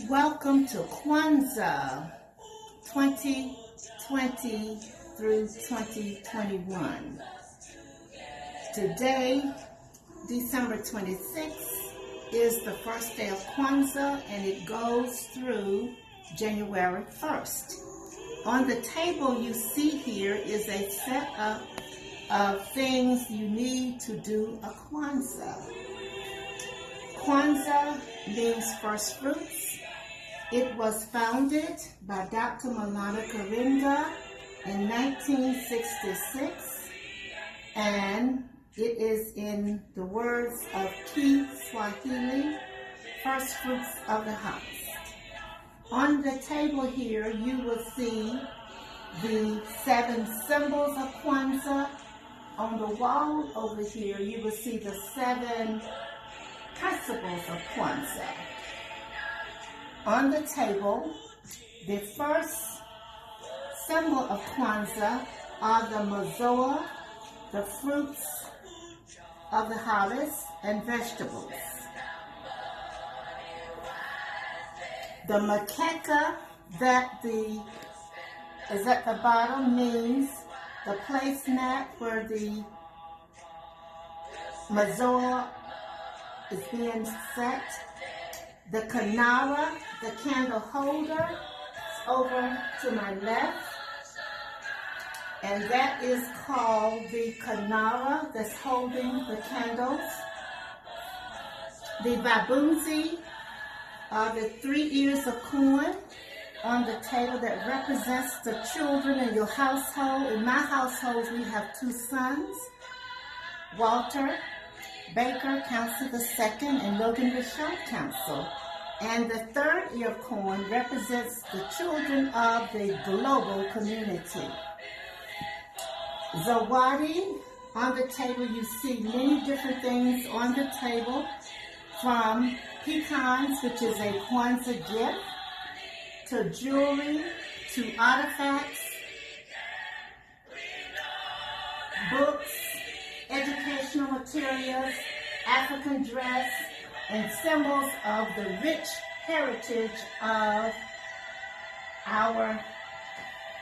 Welcome to Kwanzaa 2020 through 2021. Today, December 26th, is the first day of Kwanzaa, and it goes through January 1st. On the table you see here is a setup of things you need to do a Kwanzaa. Kwanzaa means first fruits. It was founded by Dr. Mildred Council in 1966, and it is in the words of Kiswahili, first fruits of the harvest. On the table here, you will see the 7 symbols of Kwanzaa. On the wall over here, you will see the 7 principles of Kwanzaa. On the table, the first symbol of Kwanzaa are the mazoa, the fruits of the harvest, and vegetables. The makeka that is at the bottom means the placemat where the mazoa is being set. The kanara, the candle holder, is over to my left, and that is called the kanara that's holding the candles. The babunzi are the 3 ears of corn on the table that represents the children in your household. In my household, we have 2 sons, Walter Baker Council II and Logan Bishop Council. And the 3rd ear of corn represents the children of the global community. Zawadi, on the table you see many different things on the table, from pecans, which is a Kwanzaa gift, to jewelry, to artifacts, books, educational materials, African dress, and symbols of the rich heritage of our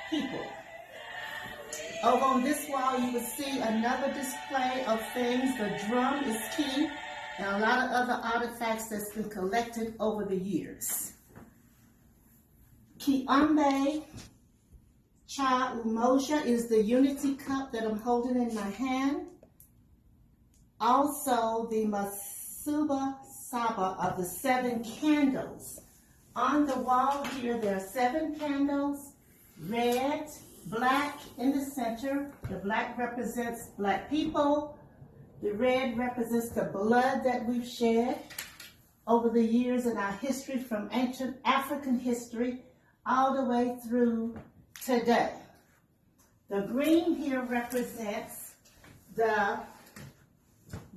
people. Over on this wall, you will see another display of things. The drum is key, and a lot of other artifacts that's been collected over the years. Kiambe Cha Umoja is the unity cup that I'm holding in my hand. Also, the Masuba Saba of the 7 candles. On the wall here, there are 7 candles, red, black in the center. The black represents black people. The red represents the blood that we've shed over the years in our history, from ancient African history all the way through today. The green here represents the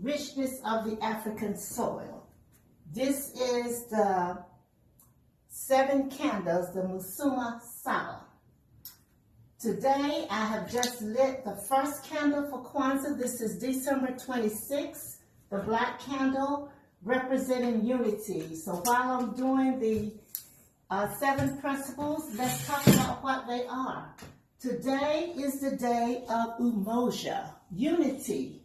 richness of the African soil. This is the 7 candles, the Musuma Sala. Today, I have just lit the first candle for Kwanzaa. This is December 26th, the black candle representing unity. So while I'm doing the 7 principles, let's talk about what they are. Today is the day of Umoja, unity,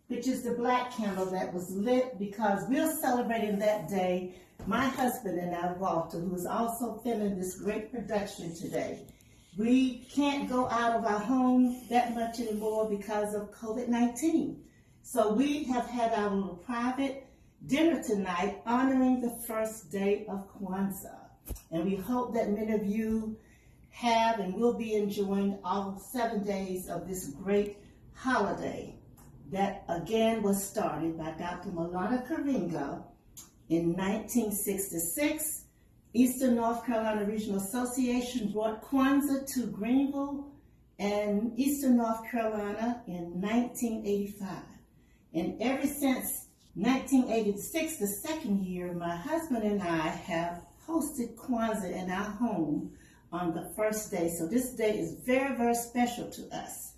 which is the black candle that was lit because we're celebrating that day. My husband and I, Walter, who is also filming this great production today. We can't go out of our home that much anymore because of COVID-19. So we have had our little private dinner tonight honoring the first day of Kwanzaa. And we hope that many of you have and will be enjoying all 7 days of this great holiday that again was started by Dr. Mildred Council in 1966. Eastern North Carolina Regional Association brought Kwanzaa to Greenville and Eastern North Carolina in 1985. And ever since 1986, the 2nd year, my husband and I have hosted Kwanzaa in our home on the first day. So this day is very, very special to us.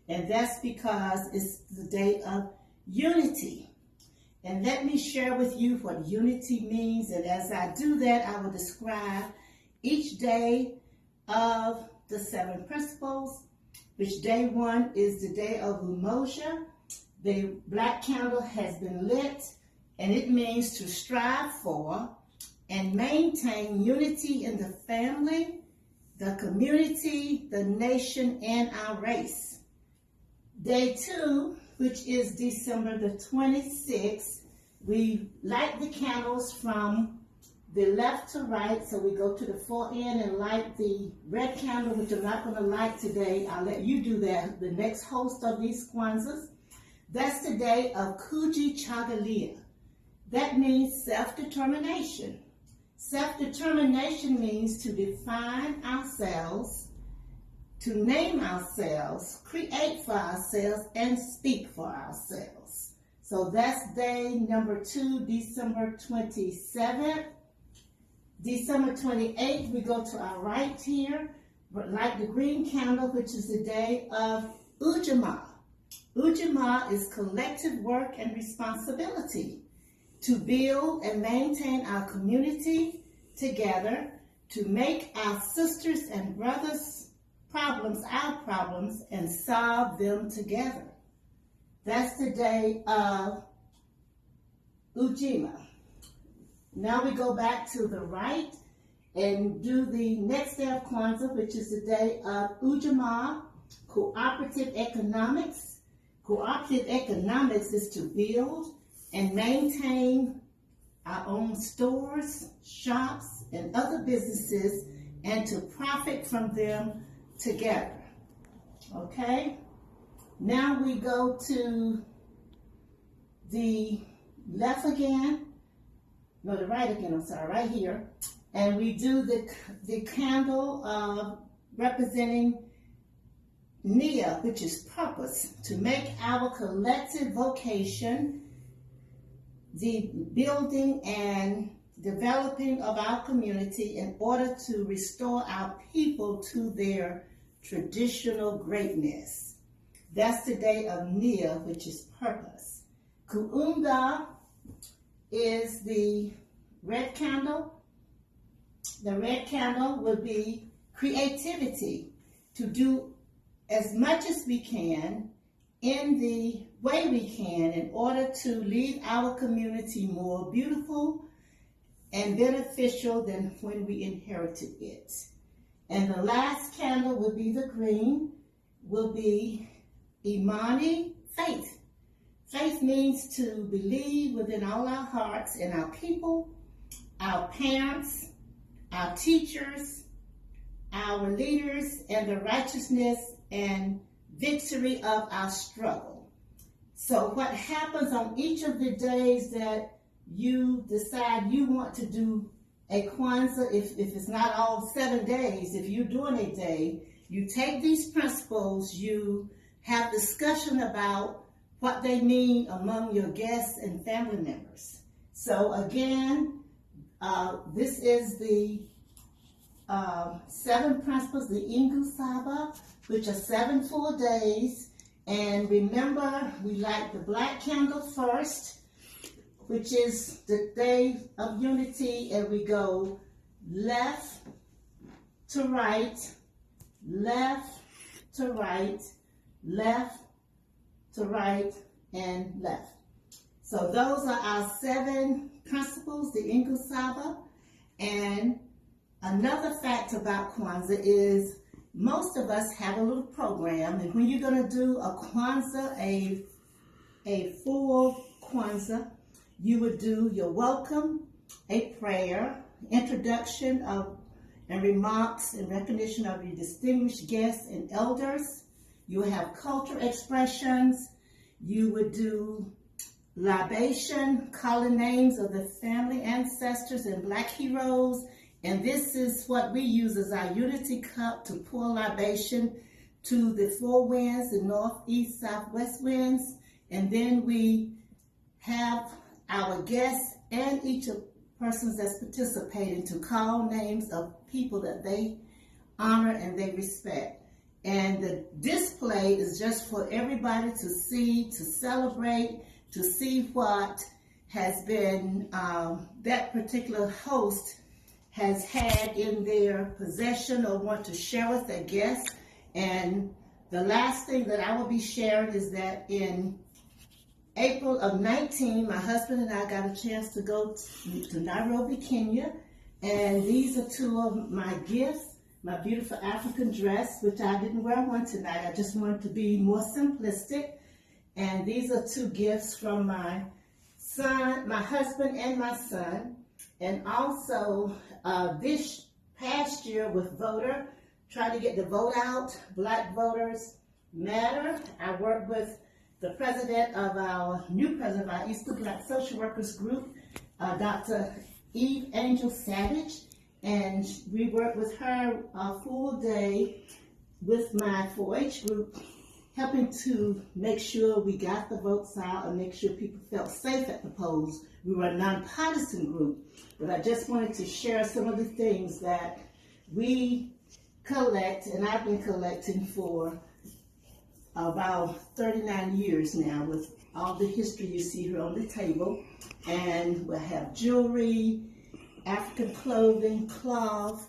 And that's because it's the day of unity. And let me share with you what unity means. And as I do that, I will describe each day of the 7 principles, which day 1 is the day of Umoja. The black candle has been lit, and it means to strive for and maintain unity in the family, the community, the nation, and our race. Day 2, which is December the 26th, we light the candles from the left to right. So we go to the far end and light the red candle, which I'm not going to light today. I'll let you do that, the next host of these Kwanzaas. That's the day of Kujichagulia. That means self-determination. Self-determination means to define ourselves, to name ourselves, create for ourselves, and speak for ourselves. So that's day number 2, December 27th. December 28th, we go to our right here, light the green candle, which is the day of Ujamaa. Ujamaa is collective work and responsibility to build and maintain our community together, to make our sisters and brothers' problems our problems and solve them together. That's the day of Ujamaa. Now we go back to the right and do the next day of Kwanzaa, which is the day of Ujamaa, cooperative economics. Cooperative economics is to build and maintain our own stores, shops, and other businesses, and to profit from them together. Okay? Now we go to the left again. No, the right again, I'm sorry, right here. And we do the candle representing Nia, which is purpose, to make our collective vocation the building and developing of our community in order to restore our people to their traditional greatness. That's the day of Nia, which is purpose. Kuunda is the red candle. The red candle would be creativity, to do as much as we can in the way we can in order to leave our community more beautiful and beneficial than when we inherited it. And the last candle will be the green, will be Imani, faith. Faith means to believe within all our hearts in our people, our parents, our teachers, our leaders, and the righteousness and victory of our struggle. So what happens on each of the days that you decide you want to do a Kwanzaa, if it's not all 7 days, if you're doing a day, you take these principles, you have discussion about what they mean among your guests and family members. So again, this is the 7 principles, the Ingu Saba, which are 7 full days. And remember, we light the black candle first, which is the day of unity, and we go left to right, left to right, left to right, and left. So those are our 7 principles, the Ingu Saba. And another fact about Kwanzaa is most of us have a little program, and when you're going to do a Kwanzaa, a full Kwanzaa, you would do your welcome, a prayer, introduction of and remarks in recognition of your distinguished guests and elders. You would have cultural expressions. You would do libation, calling names of the family ancestors and black heroes. And this is what we use as our unity cup to pour libation to the 4 winds, the north, east, south, west winds. And then we have our guests and each of persons that's participating to call names of people that they honor and they respect. And the display is just for everybody to see, to celebrate, to see what has been, that particular host has had in their possession or want to share with their guests. And the last thing that I will be sharing is that in April of 19, my husband and I got a chance to go to Nairobi, Kenya. And these are two of my gifts. My beautiful African dress, which I didn't wear one tonight. I just wanted to be more simplistic. And these are two gifts from my son, my husband and my son. And also this past year with Voter, trying to get the vote out, Black Voters Matter. I worked with the president of our Eastern Black Social Workers Group, Dr. Eve Angel Savage. And we worked with her a full day with my 4-H group, helping to make sure we got the votes out and make sure people felt safe at the polls. We were a nonpartisan group, but I just wanted to share some of the things that we collect, and I've been collecting for about 39 years now, with all the history you see here on the table. And we'll have jewelry, African clothing, cloth,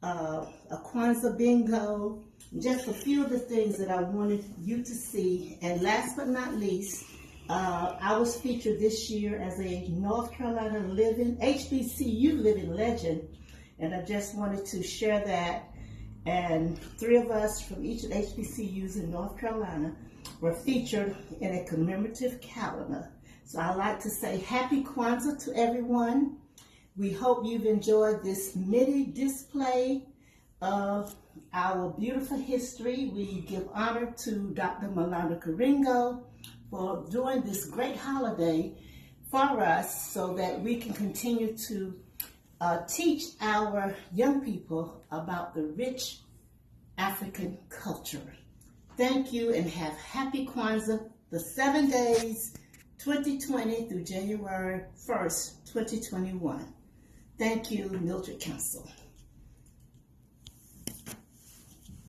a Kwanzaa bingo, just a few of the things that I wanted you to see. And last but not least, I was featured this year as a North Carolina HBCU living legend, and I just wanted to share that. And 3 of us from each of the HBCUs in North Carolina were featured in a commemorative calendar. So I'd like to say happy Kwanzaa to everyone. We hope you've enjoyed this mini display of our beautiful history. We give honor to Dr. Malanda Karingo for doing this great holiday for us so that we can continue to teach our young people about the rich African culture. Thank you and have happy Kwanzaa, the 7 days, 2020 through January 1st, 2021. Thank you, Mildred Council.